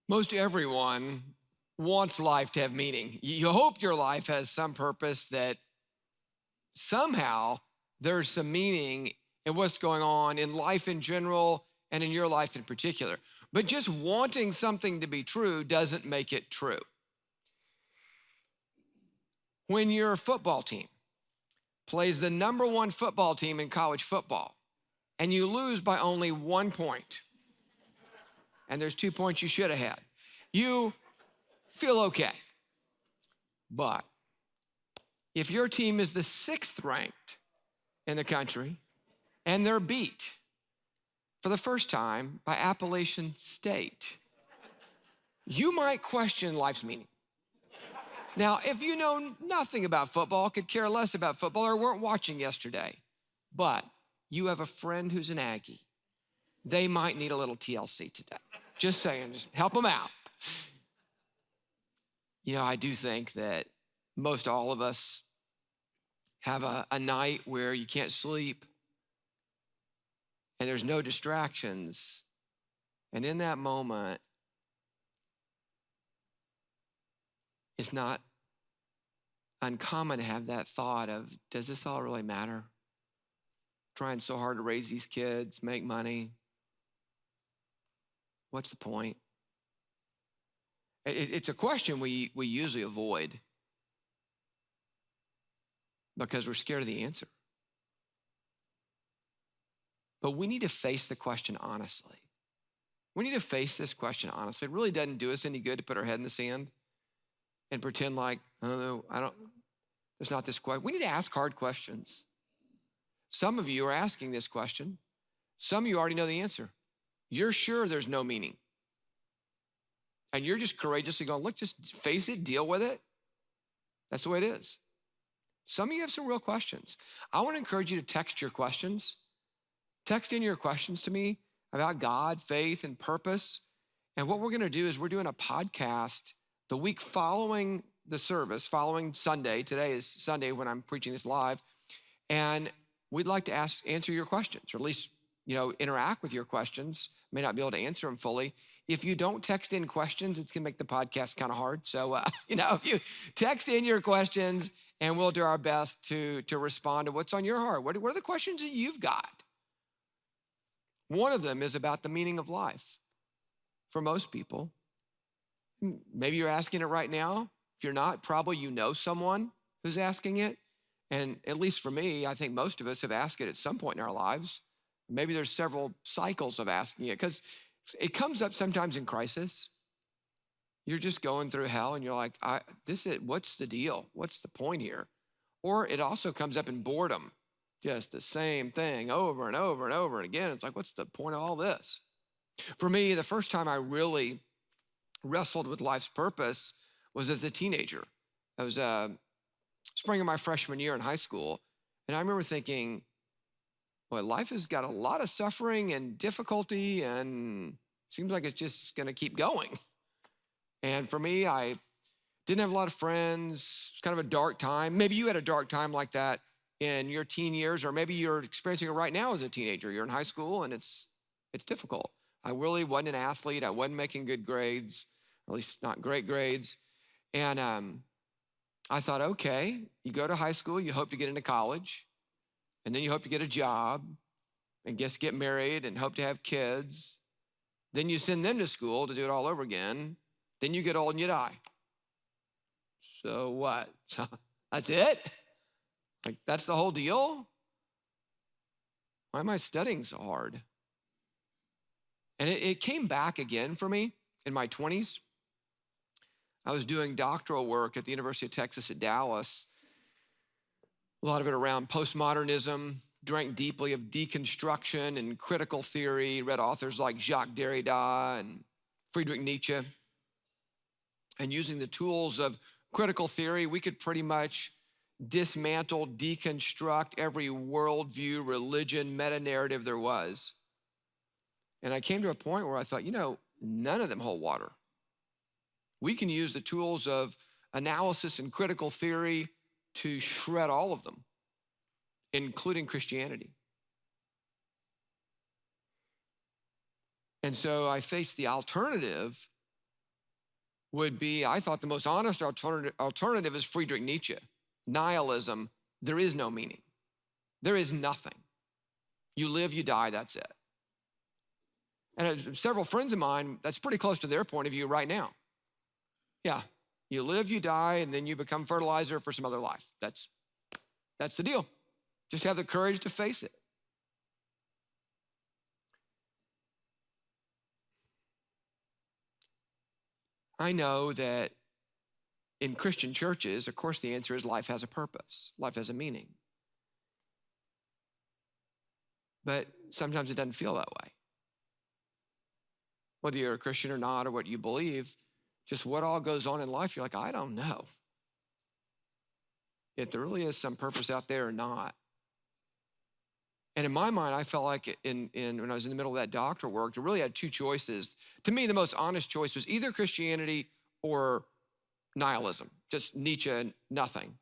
Most everyone wants life to have meaning. You hope your life has some purpose, that somehow there's some meaning in what's going on in life in general and in your life in particular. But just wanting something to be true doesn't make it true. When your football team plays the number one football team in college football and you lose by only 1 point, and there's 2 points you should have had, you feel okay. But if your team is the 6th ranked in the country and they're beat for the first time by Appalachian State, you might question life's meaning. Now, if you know nothing about football, could care less about football, or weren't watching yesterday, but you have a friend who's an Aggie, they might need a little TLC today. Just saying, just help them out. You know, I do think that most all of us have a night where you can't sleep and there's no distractions. And in that moment, it's not uncommon to have that thought of, does this all really matter? Trying so hard to raise these kids, make money. What's the point? It's a question we usually avoid because we're scared of the answer. But we need to face the question honestly. We need to face this question honestly. It really doesn't do us any good to put our head in the sand and pretend like, oh, no, there's not this question. We need to ask hard questions. Some of you are asking this question. Some of you already know the answer. You're sure there's no meaning. And you're just courageously going, look, just face it, deal with it. That's the way it is. Some of you have some real questions. I want to encourage you to text your questions. Text in your questions to me about God, faith, and purpose. And what we're going to do is we're doing a podcast the week following the service, following Sunday. Today is Sunday when I'm preaching this live. And we'd like to answer your questions, or at least, interact with your questions. May not be able to answer them fully. If you don't text in questions, it's gonna make the podcast kind of hard. So, if you text in your questions, and we'll do our best to respond to what's on your heart. What are the questions that you've got? One of them is about the meaning of life. For most people, maybe you're asking it right now. If you're not, probably you know someone who's asking it. And at least for me, I think most of us have asked it at some point in our lives. Maybe there's several cycles of asking it, because it comes up sometimes in crisis. You're just going through hell and you're like, what's the deal? What's the point here? Or it also comes up in boredom, just the same thing over and over and over and again. It's like, what's the point of all this? For me, the first time I really wrestled with life's purpose was as a teenager. I was spring of my freshman year in high school. And I remember thinking, boy, life has got a lot of suffering and difficulty, and seems like it's just gonna keep going. And for me, I didn't have a lot of friends. It's kind of a dark time. Maybe you had a dark time like that in your teen years, or maybe you're experiencing it right now as a teenager. You're in high school and it's difficult. I really wasn't an athlete. I wasn't making good grades, or at least not great grades. And I thought, okay, you go to high school, you hope to get into college, and then you hope to get a job and get married and hope to have kids. Then you send them to school to do it all over again. Then you get old and you die. So what? So that's it? Like, that's the whole deal? Why am I studying so hard? And it came back again for me in my 20s. I was doing doctoral work at the University of Texas at Dallas, a lot of it around postmodernism, drank deeply of deconstruction and critical theory, read authors like Jacques Derrida and Friedrich Nietzsche. And using the tools of critical theory, we could pretty much dismantle, deconstruct every worldview, religion, meta-narrative there was. And I came to a point where I thought, none of them hold water. We can use the tools of analysis and critical theory to shred all of them, including Christianity. And so I faced the alternative would be, I thought the most honest alternative is Friedrich Nietzsche. Nihilism, there is no meaning. There is nothing. You live, you die, that's it. And several friends of mine, that's pretty close to their point of view right now. Yeah, you live, you die, and then you become fertilizer for some other life. That's the deal. Just have the courage to face it. I know that in Christian churches, of course, the answer is life has a purpose. Life has a meaning. But sometimes it doesn't feel that way. Whether you're a Christian or not, or what you believe, just what all goes on in life, you're like, I don't know if there really is some purpose out there or not. And in my mind, I felt like when I was in the middle of that doctoral work, I really had two choices. To me, the most honest choice was either Christianity or nihilism, just Nietzsche and nothing.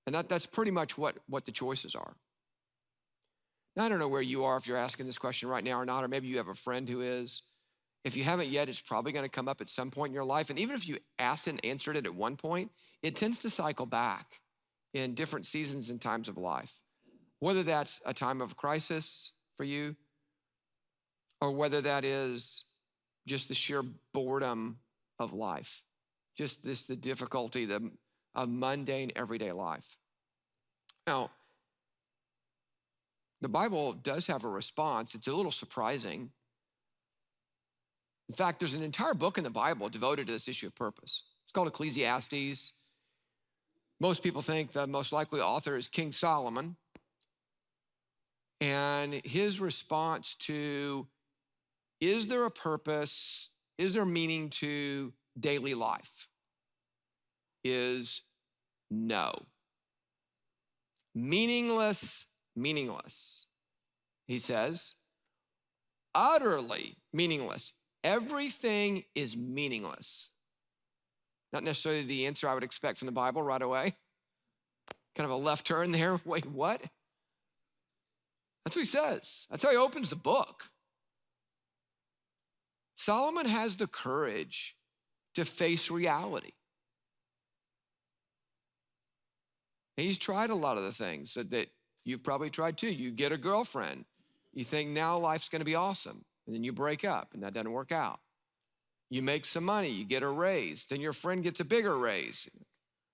And that's pretty much what the choices are. Now, I don't know where you are if you're asking this question right now or not, or maybe you have a friend who is. If you haven't yet, it's probably going to come up at some point in your life. And even if you asked and answered it at one point, it tends to cycle back in different seasons and times of life. Whether that's a time of crisis for you, or whether that is just the sheer boredom of life, just the difficulty of mundane everyday life. Now, the Bible does have a response. It's a little surprising. In fact, there's an entire book in the Bible devoted to this issue of purpose. It's called Ecclesiastes. Most people think the most likely author is King Solomon. And his response to, is there a purpose, is there meaning to daily life, is no. Meaningless, he says. Utterly meaningless. Everything is meaningless. Not necessarily the answer I would expect from the Bible right away. Kind of a left turn there. Wait, what? That's what he says. That's how he opens the book. Solomon has the courage to face reality. He's tried a lot of the things that you've probably tried too. You get a girlfriend. You think now life's going to be awesome. And then you break up and that doesn't work out. You make some money. You get a raise. Then your friend gets a bigger raise.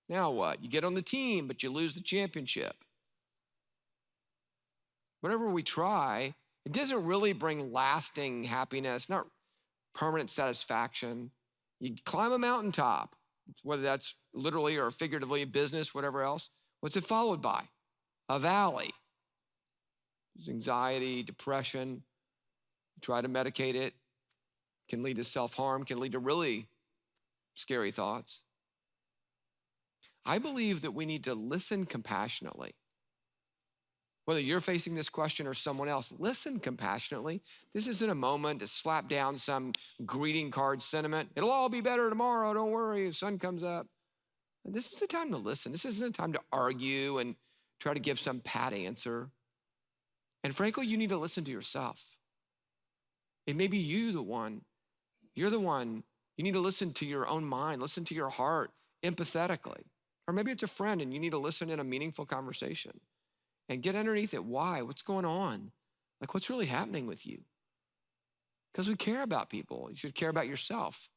Now what? You get on the team, but you lose the championship. Whatever we try, it doesn't really bring lasting happiness, not permanent satisfaction. You climb a mountaintop, whether that's literally or figuratively, business, whatever else. What's it followed by? A valley. There's anxiety, depression. You try to medicate it. Can lead to self-harm, can lead to really scary thoughts. I believe that we need to listen compassionately. Whether you're facing this question or someone else, listen compassionately. This isn't a moment to slap down some greeting card sentiment. It'll all be better tomorrow, don't worry, the sun comes up. And this is the time to listen. This isn't a time to argue and try to give some pat answer. And frankly, you need to listen to yourself. It may be you're the one. You need to listen to your own mind, listen to your heart empathetically. Or maybe it's a friend and you need to listen in a meaningful conversation. And get underneath it. Why? What's going on? Like, what's really happening with you? Because we care about people. You should care about yourself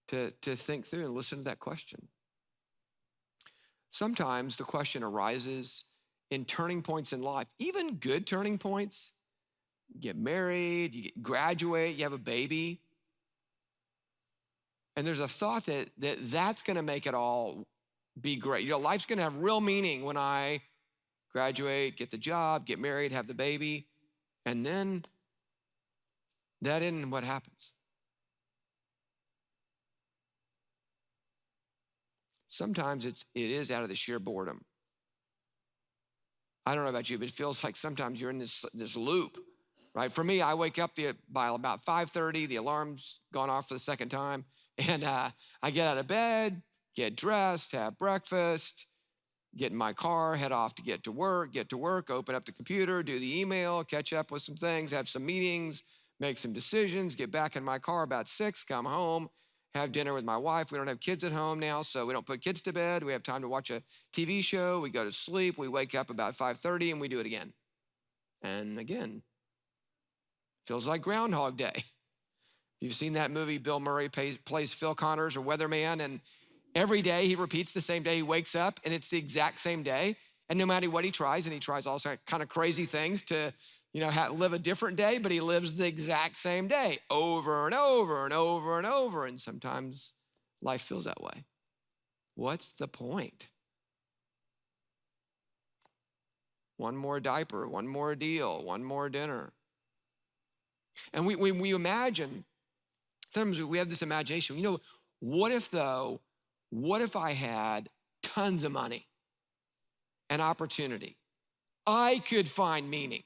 to think through and listen to that question. Sometimes the question arises in turning points in life, even good turning points. You get married, you graduate, you have a baby. And there's a thought that's going to make it all be great. You know, life's going to have real meaning when I graduate, get the job, get married, have the baby, and then that isn't what happens. Sometimes it is out of the sheer boredom. I don't know about you, but it feels like sometimes you're in this loop, right? For me, I wake up by about 5:30, the alarm's gone off for the second time, and I get out of bed, get dressed, have breakfast, get in my car, head off to get to work, open up the computer, do the email, catch up with some things, have some meetings, make some decisions, get back in my car about 6, come home, have dinner with my wife. We don't have kids at home now, so we don't put kids to bed. We have time to watch a TV show. We go to sleep. We wake up about 5:30 and we do it again. And again, feels like Groundhog Day. You've seen that movie, Bill Murray plays Phil Connors or Weatherman, and every day he repeats the same day. He wakes up and it's the exact same day. And no matter what he tries, and he tries all kind of crazy things to, live a different day, but he lives the exact same day over and over and over and over. And sometimes life feels that way. What's the point? One more diaper, one more deal, one more dinner. And we imagine, sometimes we have this imagination, what if I had tons of money and opportunity? I could find meaning.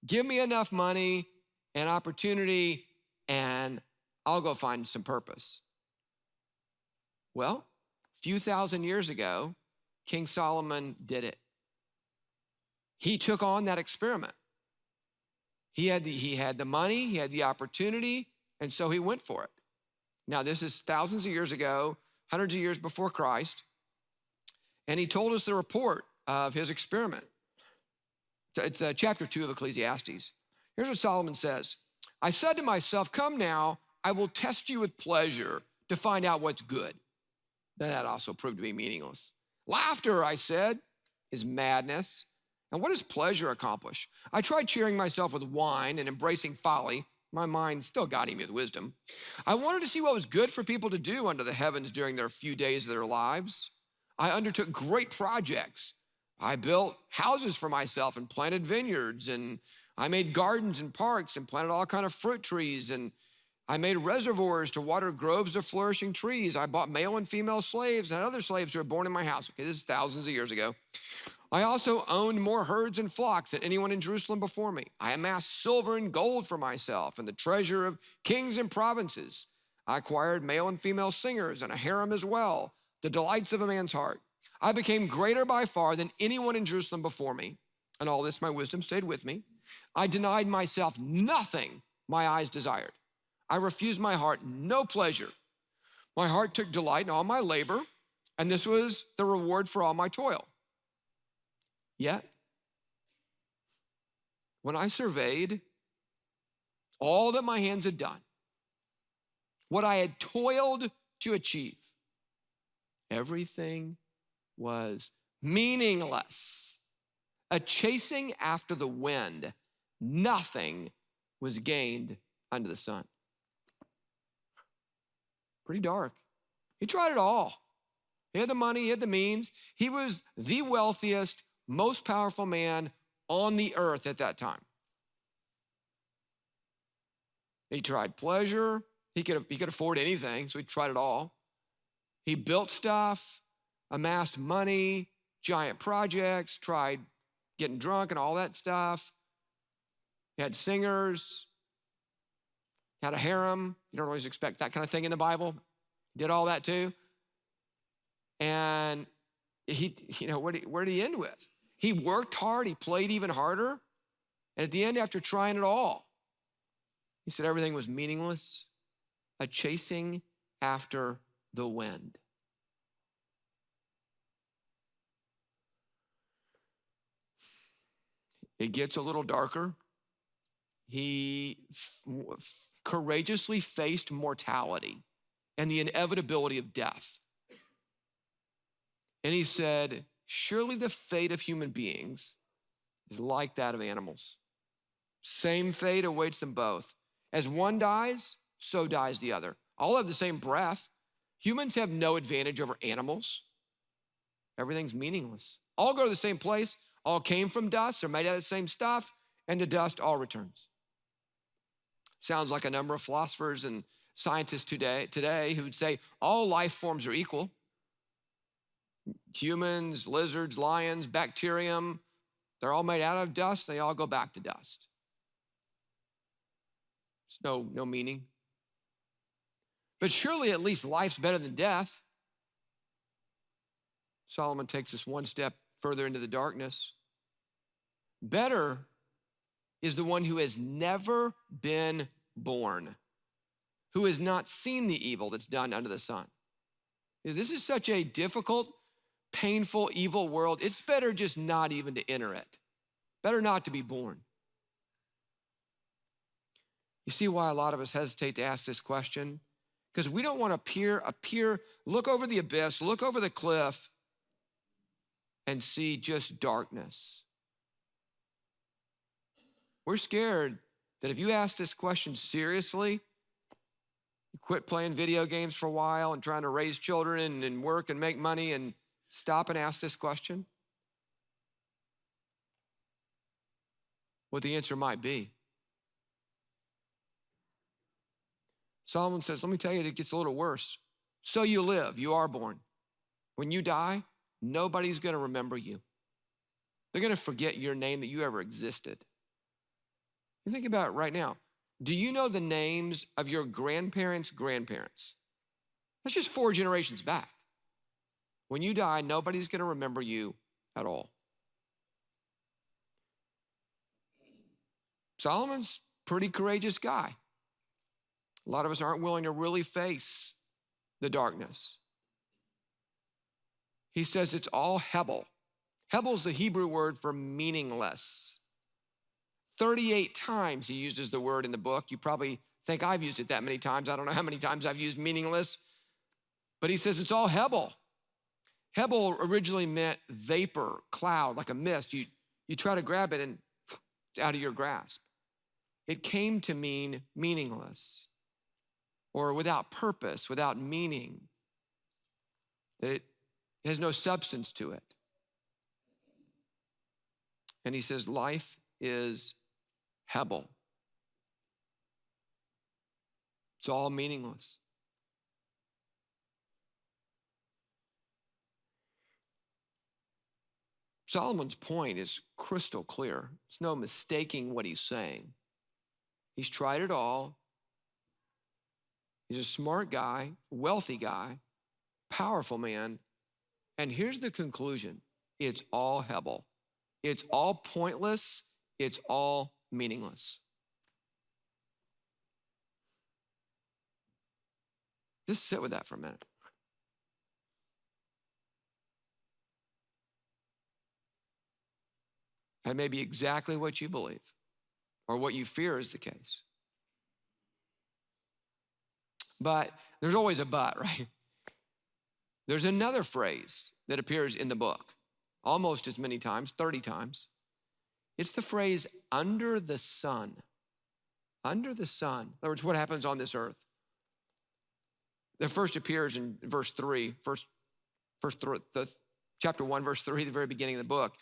Give me enough money and opportunity and I'll go find some purpose. Well, a few thousand years ago, King Solomon did it. He took on that experiment. He had the money, he had the opportunity, and so he went for it. Now, this is thousands of years ago, hundreds of years before Christ, and he told us the report of his experiment. It's chapter 2 of Ecclesiastes. Here's what Solomon says. I said to myself, come now, I will test you with pleasure to find out what's good. Then that also proved to be meaningless. Laughter, I said, is madness. And what does pleasure accomplish? I tried cheering myself with wine and embracing folly. My mind still guiding me with wisdom. I wanted to see what was good for people to do under the heavens during their few days of their lives. I undertook great projects. I built houses for myself and planted vineyards, and I made gardens and parks and planted all kinds of fruit trees, and I made reservoirs to water groves of flourishing trees. I bought male and female slaves and other slaves who were born in my house. Okay, this is thousands of years ago. I also owned more herds and flocks than anyone in Jerusalem before me. I amassed silver and gold for myself and the treasure of kings and provinces. I acquired male and female singers and a harem as well, the delights of a man's heart. I became greater by far than anyone in Jerusalem before me. And all this, my wisdom stayed with me. I denied myself nothing my eyes desired. I refused my heart no pleasure. My heart took delight in all my labor, and this was the reward for all my toil. Yet, when I surveyed all that my hands had done, what I had toiled to achieve, everything was meaningless. A chasing after the wind, nothing was gained under the sun. Pretty dark. He tried it all. He had the money, he had the means. He was the wealthiest, most powerful man on the earth at that time. He tried pleasure. He could afford anything, so he tried it all. He built stuff, amassed money, giant projects, tried getting drunk and all that stuff. He had singers, had a harem. You don't always expect that kind of thing in the Bible. Did all that too. And where did he end with? He worked hard, he played even harder. And at the end, after trying it all, he said everything was meaningless, a chasing after the wind. It gets a little darker. He courageously faced mortality and the inevitability of death. And he said, surely the fate of human beings is like that of animals. Same fate awaits them both. As one dies, so dies the other. All have the same breath. Humans have no advantage over animals. Everything's meaningless. All go to the same place. All came from dust, are made out of the same stuff, and to dust all returns. Sounds like a number of philosophers and scientists today who would say all life forms are equal. Humans, lizards, lions, bacterium, they're all made out of dust. They all go back to dust. There's no meaning. But surely at least life's better than death. Solomon takes us one step further into the darkness. Better is the one who has never been born, who has not seen the evil that's done under the sun. This is such a difficult, painful, evil world. It's better just not even to enter it. Better not to be born. You see why a lot of us hesitate to ask this question? Because we don't want to appear, look over the abyss, look over the cliff, and see just darkness. We're scared that if you ask this question seriously, you quit playing video games for a while and trying to raise children and work and make money and stop and ask this question, what the answer might be. Solomon says, let me tell you, it gets a little worse. So you live, you are born. When you die, nobody's going to remember you. They're going to forget your name that you ever existed. You think about it right now. Do you know the names of your grandparents' grandparents? That's just 4 generations back. When you die, nobody's going to remember you at all. Solomon's a pretty courageous guy. A lot of us aren't willing to really face the darkness. He says it's all Hebel. Hebel's the Hebrew word for meaningless. 38 times he uses the word in the book. You probably think I've used it that many times. I don't know how many times I've used meaningless, but he says it's all Hebel. Hebel originally meant vapor, cloud, like a mist. You try to grab it and it's out of your grasp. It came to mean meaningless or without purpose, without meaning, that it has no substance to it. And he says life is Hebel. It's all meaningless. Solomon's point is crystal clear. There's no mistaking what he's saying. He's tried it all. He's a smart guy, wealthy guy, powerful man. And here's the conclusion. It's all Hebel. It's all pointless. It's all meaningless. Just sit with that for a minute. That may be exactly what you believe or what you fear is the case. But there's always a but, right? There's another phrase that appears in the book almost as many times, 30 times. It's the phrase under the sun. Under the sun. In other words, what happens on this earth? That first appears in verse 3, chapter 1, verse 3, the very beginning of the book.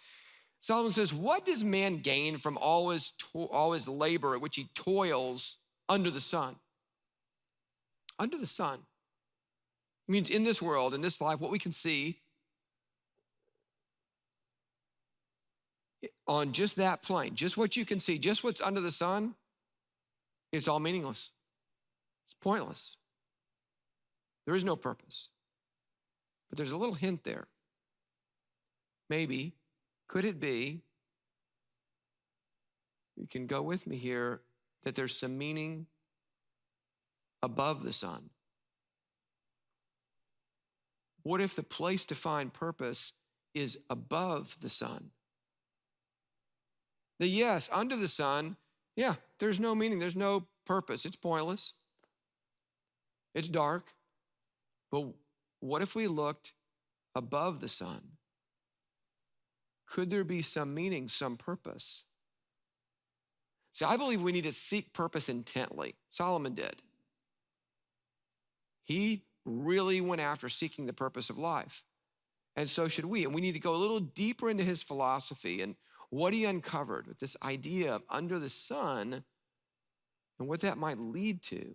Solomon says, what does man gain from all his labor at which he toils under the sun? Under the sun. It means in this world, in this life, what we can see on just that plane, just what you can see, just what's under the sun, it's all meaningless. It's pointless. There is no purpose. But there's a little hint there. Maybe, could it be, you can go with me here, that there's some meaning above the sun? What if the place to find purpose is above the sun? That yes, under the sun, yeah, there's no meaning, there's no purpose, it's pointless, it's dark. But what if we looked above the sun? Could there be some meaning, some purpose? See, I believe we need to seek purpose intently. Solomon did. He really went after seeking the purpose of life. And so should we. And we need to go a little deeper into his philosophy and what he uncovered with this idea of under the sun and what that might lead to.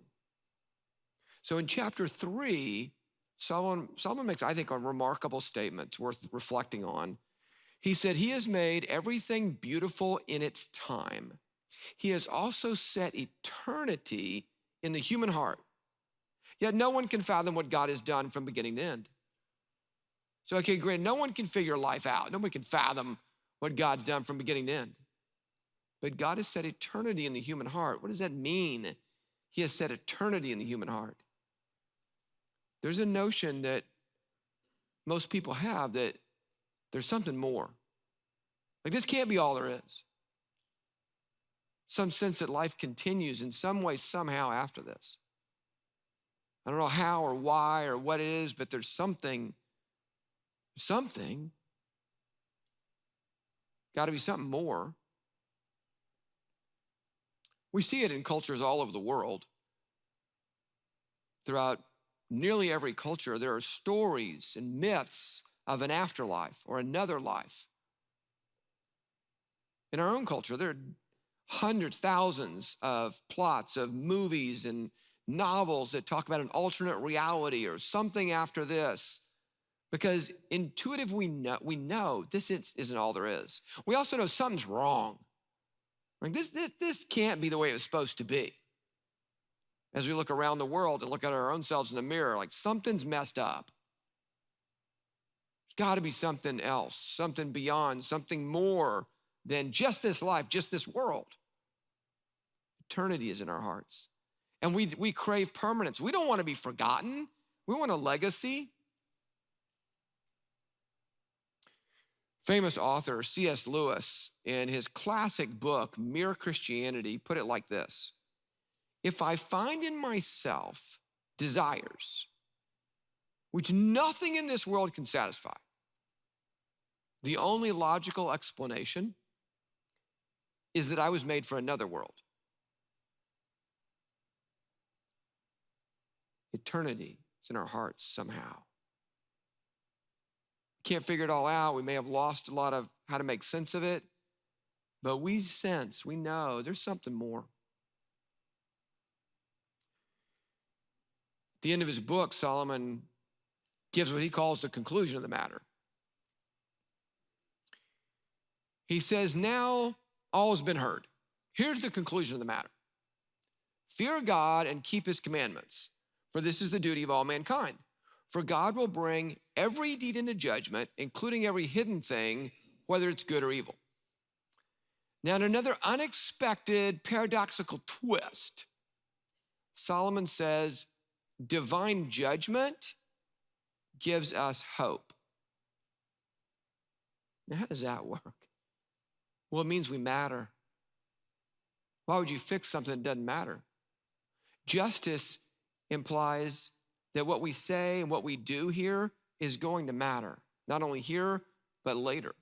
So in chapter 3, Solomon makes, I think, a remarkable statement worth reflecting on. He said, he has made everything beautiful in its time. He has also set eternity in the human heart. Yet no one can fathom what God has done from beginning to end. So, okay, granted, no one can figure life out. Nobody can fathom what God's done from beginning to end. But God has set eternity in the human heart. What does that mean? He has set eternity in the human heart. There's a notion that most people have that there's something more. Like this can't be all there is. Some sense that life continues in some way, somehow after this. I don't know how or why or what it is, but there's something. Got to be something more. We see it in cultures all over the world. Throughout nearly every culture, there are stories and myths of an afterlife or another life. In our own culture, there are hundreds, thousands of plots of movies and novels that talk about an alternate reality or something after this. Because intuitively we know this isn't all there is. We also know something's wrong. Like this can't be the way it was supposed to be. As we look around the world and look at our own selves in the mirror, like something's messed up. There's got to be something else, something beyond, something more than just this life, just this world. Eternity is in our hearts. And we crave permanence. We don't want to be forgotten. We want a legacy. Famous author C.S. Lewis, in his classic book, Mere Christianity, put it like this: if I find in myself desires which nothing in this world can satisfy, the only logical explanation is that I was made for another world. Eternity is in our hearts somehow. Can't figure it all out. We may have lost a lot of how to make sense of it, but we know there's something more. At the end of his book, Solomon gives what he calls the conclusion of the matter. He says, now all has been heard. Here's the conclusion of the matter. Fear God and keep his commandments, for this is the duty of all mankind. For God will bring every deed into judgment, including every hidden thing, whether it's good or evil. Now, in another unexpected, paradoxical twist, Solomon says, divine judgment gives us hope. Now, how does that work? Well, it means we matter. Why would you fix something that doesn't matter? Justice implies that what we say and what we do here is going to matter, not only here, but later.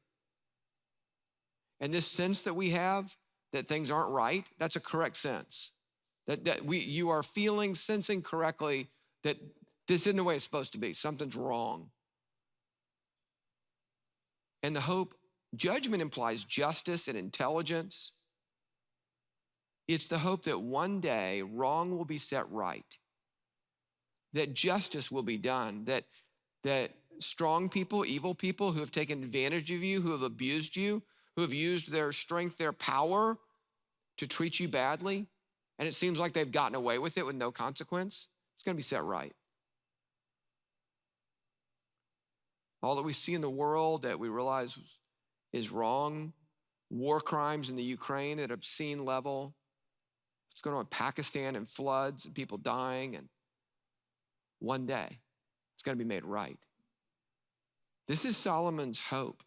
And this sense that we have that things aren't right, that's a correct sense. You are sensing correctly that this isn't the way it's supposed to be. Something's wrong. And the hope, judgment implies justice and intelligence. It's the hope that one day wrong will be set right, that justice will be done, that strong people, evil people who have taken advantage of you, who have abused you, who have used their strength, their power to treat you badly, and it seems like they've gotten away with it with no consequence, it's going to be set right. All that we see in the world that we realize is wrong, war crimes in the Ukraine at obscene level, what's going on in Pakistan and floods and people dying, and one day it's going to be made right. This is Solomon's hope.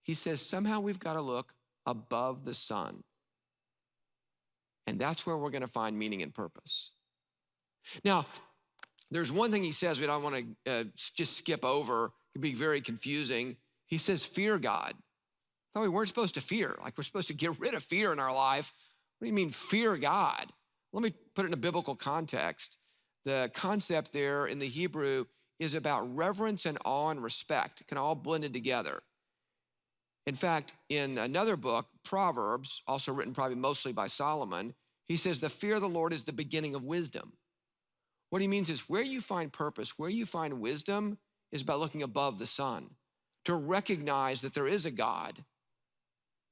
He says somehow we've got to look above the sun. And that's where we're going to find meaning and purpose. Now, there's one thing he says we don't want to just skip over. It can be very confusing. He says, fear God. I thought we weren't supposed to fear. Like we're supposed to get rid of fear in our life. What do you mean fear God? Let me put it in a biblical context. The concept there in the Hebrew is about reverence and awe and respect. It can all blended together. In fact, in another book, Proverbs, also written probably mostly by Solomon, he says the fear of the Lord is the beginning of wisdom. What he means is where you find purpose, where you find wisdom is by looking above the sun, to recognize that there is a God,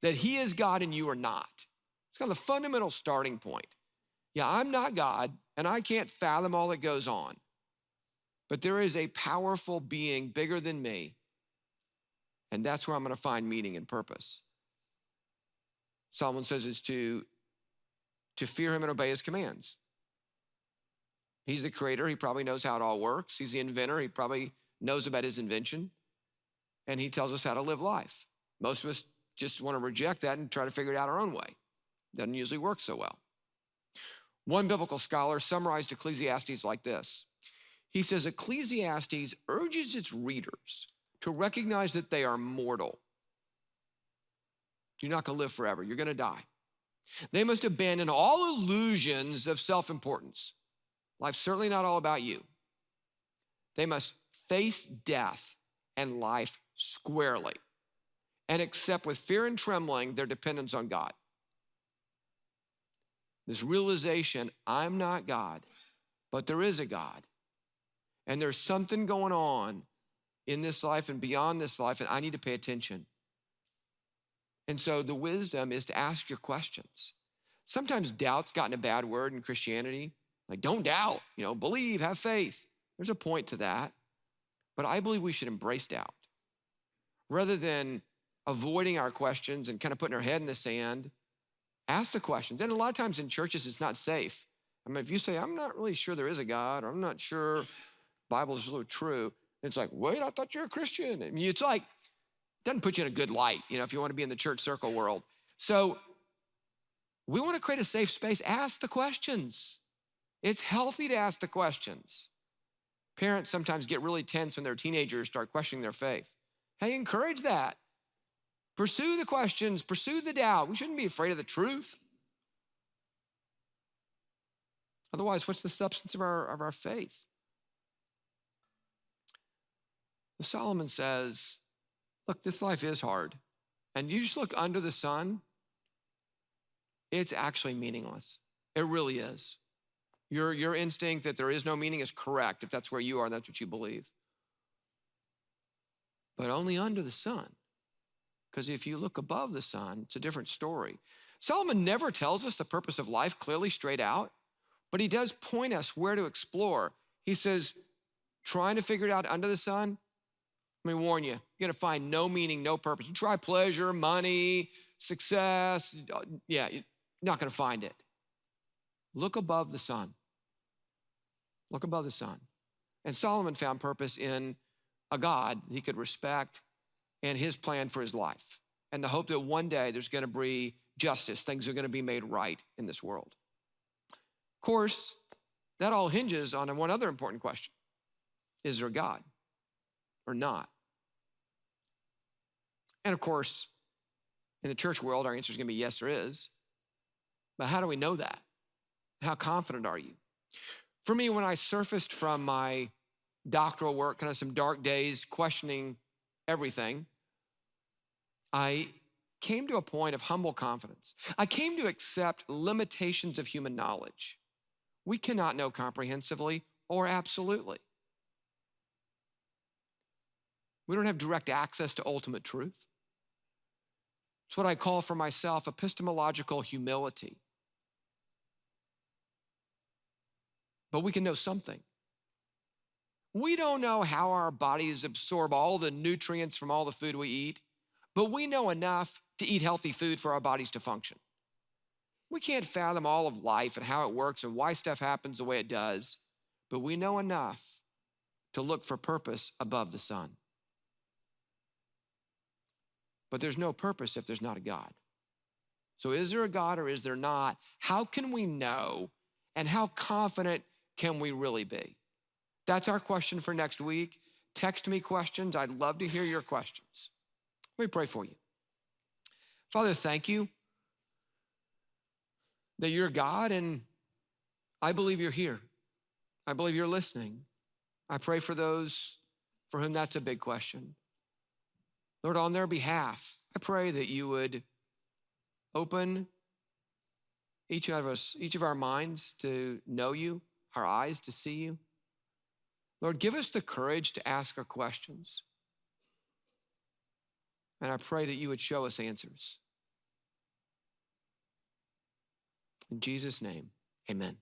that he is God and you are not. It's kind of the fundamental starting point. Yeah, I'm not God, and I can't fathom all that goes on. But there is a powerful being bigger than me, and that's where I'm going to find meaning and purpose. Solomon says it's to to fear him and obey his commands. He's the creator. He probably knows how it all works. He's the inventor. He probably knows about his invention. And he tells us how to live life. Most of us just want to reject that and try to figure it out our own way. Doesn't usually work so well. One biblical scholar summarized Ecclesiastes like this. He says, Ecclesiastes urges its readers to recognize that they are mortal. You're not going to live forever. You're going to die. They must abandon all illusions of self-importance. Life's certainly not all about you. They must face death and life squarely and accept with fear and trembling their dependence on God. This realization, I'm not God, but there is a God. And there's something going on in this life and beyond this life, and I need to pay attention. And so the wisdom is to ask your questions. Sometimes doubt's gotten a bad word in Christianity. Like, don't doubt, believe, have faith. There's a point to that. But I believe we should embrace doubt. Rather than avoiding our questions and kind of putting our head in the sand, ask the questions. And a lot of times in churches, it's not safe. I mean, if you say, I'm not really sure there is a God, or I'm not sure the Bible is really true, it's like, wait, I thought you're a Christian. I mean, it's like, it doesn't put you in a good light, if you want to be in the church circle world. So we want to create a safe space. Ask the questions. It's healthy to ask the questions. Parents sometimes get really tense when their teenagers start questioning their faith. Hey, encourage that. Pursue the questions, pursue the doubt. We shouldn't be afraid of the truth. Otherwise, what's the substance of our faith? Solomon says, look, this life is hard. And you just look under the sun, it's actually meaningless. It really is. Your instinct that there is no meaning is correct if that's where you are and that's what you believe. But only under the sun. Because if you look above the sun, it's a different story. Solomon never tells us the purpose of life clearly straight out, but he does point us where to explore. He says, trying to figure it out under the sun, let me warn you, you're going to find no meaning, no purpose. You try pleasure, money, success, you're not going to find it. Look above the sun. Look above the sun. And Solomon found purpose in a God he could respect and his plan for his life and the hope that one day there's going to be justice. Things are going to be made right in this world. Of course, that all hinges on one other important question. Is there a God or not? And of course, in the church world, our answer is going to be yes, there is. But how do we know that? How confident are you? For me, when I surfaced from my doctoral work, kind of some dark days, questioning everything, I came to a point of humble confidence. I came to accept limitations of human knowledge. We cannot know comprehensively or absolutely. We don't have direct access to ultimate truth. It's what I call for myself epistemological humility. But we can know something. We don't know how our bodies absorb all the nutrients from all the food we eat, but we know enough to eat healthy food for our bodies to function. We can't fathom all of life and how it works and why stuff happens the way it does, but we know enough to look for purpose above the sun. But there's no purpose if there's not a God. So is there a God or is there not? How can we know, and how confident can we really be? That's our question for next week. Text me questions. I'd love to hear your questions. Let me pray for you. Father, thank you that you're God, and I believe you're here. I believe you're listening. I pray for those for whom that's a big question. Lord, on their behalf, I pray that you would open each of our minds to know you, our eyes to see you. Lord, give us the courage to ask our questions. And I pray that you would show us answers. In Jesus' name, amen.